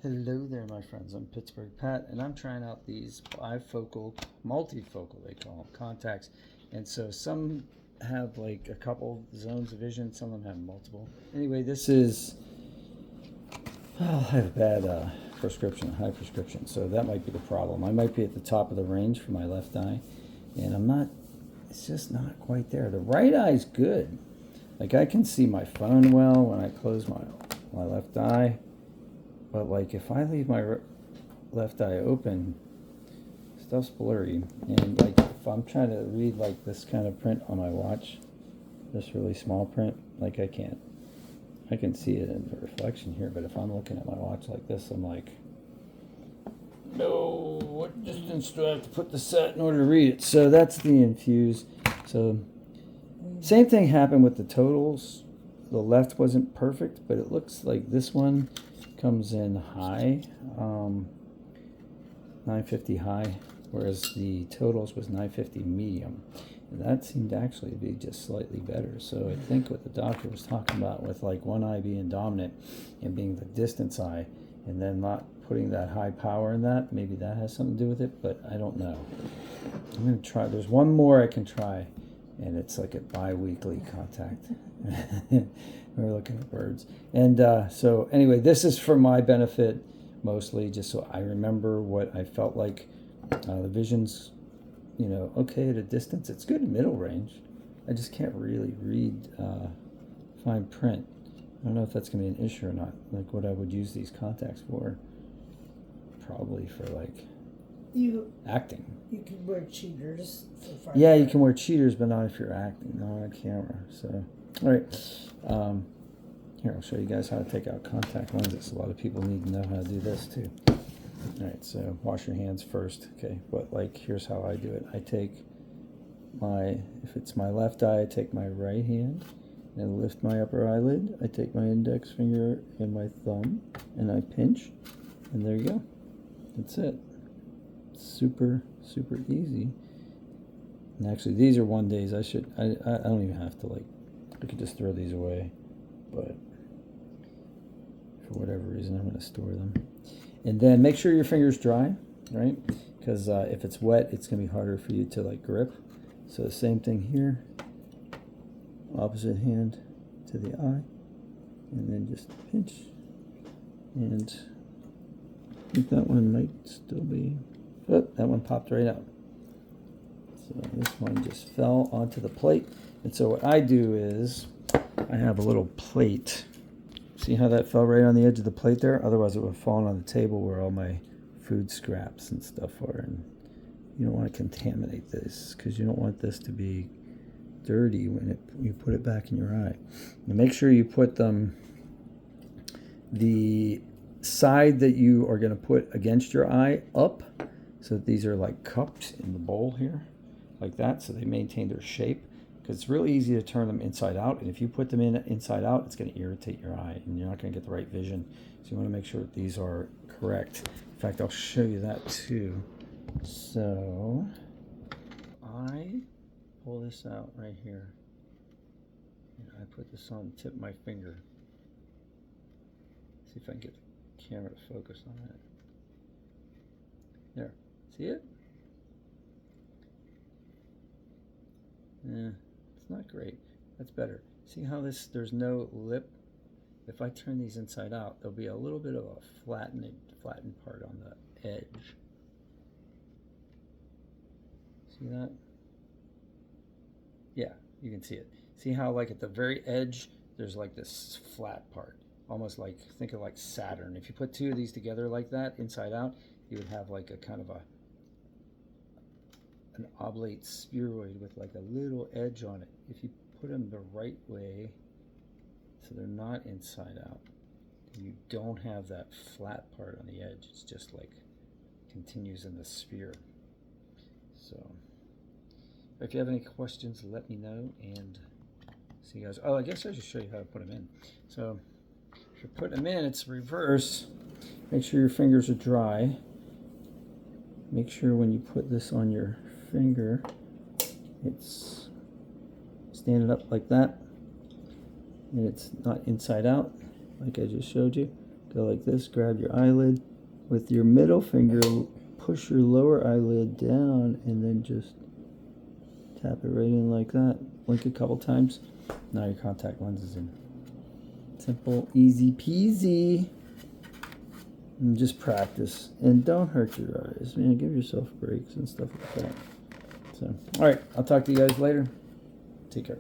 Hello there, my friends. I'm Pittsburgh Pat, and I'm trying out these bifocal, multifocal, they call them, contacts. And so some have like a couple zones of vision, some of them have multiple. Anyway, this is, I have a bad prescription, high prescription, so that might be the problem. I might be at the top of the range for my left eye, and I'm not, it's just not quite there. The right eye's good. Like I can see my phone well when I close my left eye. But like if I leave my left eye open, stuff's blurry. And like if I'm trying to read like this kind of print on my watch, this really small print, like I can see it in the reflection here. But if I'm looking at my watch like this, I'm like, no, what distance do I have to put this at in order to read it? So that's the Infuse. So same thing happened with the totals. The left wasn't perfect, but it looks like this one comes in high, 950 high, whereas the totals was 950 medium. And that seemed actually to be just slightly better. So I think what the doctor was talking about with like one eye being dominant and being the distance eye, and then not putting that high power in that, maybe that has something to do with it, but I don't know. I'm going to try. There's one more I can try, and it's like a bi-weekly contact. We're looking at birds. And so anyway, this is for my benefit mostly, just so I remember what I felt like. The vision's, okay at a distance. It's good in middle range. I just can't really read fine print. I don't know if that's going to be an issue or not. Like what I would use these contacts for. Probably for like acting. You can wear cheaters for fun. Yeah, you can wear cheaters, but not if you're acting, not on camera. So, all right. Here, I'll show you guys how to take out contact lenses. A lot of people need to know how to do this too. All right, so wash your hands first, okay? But like, here's how I do it. I take if it's my left eye, I take my right hand and lift my upper eyelid. I take my index finger and my thumb and I pinch, and there you go. That's it. Super, super easy. And actually, these are 1 days. I don't even have to I could just throw these away, but for whatever reason, I'm going to store them. And then make sure your finger's dry, right? Because if it's wet, it's going to be harder for you to grip. So the same thing here. Opposite hand to the eye, and then just pinch. And I think that one might still be. Oh, that one popped right out. So this one just fell onto the plate. And so what I do is I have a little plate. See how that fell right on the edge of the plate there? Otherwise it would have fallen on the table where all my food scraps and stuff are. And you don't want to contaminate this because you don't want this to be dirty when you put it back in your eye. And make sure you put the side that you are going to put against your eye up. So these are like cupped in the bowl here, like that, so they maintain their shape. Because it's really easy to turn them inside out, and if you put them inside out, it's going to irritate your eye, and you're not going to get the right vision. So you want to make sure that these are correct. In fact, I'll show you that too. So I pull this out right here, and I put this on the tip of my finger. See if I can get the camera to focus on it. There. See it? Yeah, it's not great. That's better. See how there's no lip? If I turn these inside out, there'll be a little bit of a flattened part on the edge. See that? Yeah, you can see it. See how at the very edge, there's this flat part. Almost think of like Saturn. If you put two of these together like that, inside out, you would have a kind of an oblate spheroid with a little edge on it. If you put them the right way, so they're not inside out, you don't have that flat part on the edge. It's just continues in the sphere. So if you have any questions, let me know, and see you guys. Oh, I guess I should show you how to put them in. So if you're putting them in, it's reverse. Make sure your fingers are dry. Make sure when you put this on your finger, it's standing up like that, and it's not inside out like I just showed you. Go like this, grab your eyelid. With your middle finger, push your lower eyelid down and then just tap it right in like that. Blink a couple times. Now your contact lens is in. Simple, easy peasy. And just practice. And don't hurt your eyes, man. Give yourself breaks and stuff like that. So, alright, I'll talk to you guys later. Take care.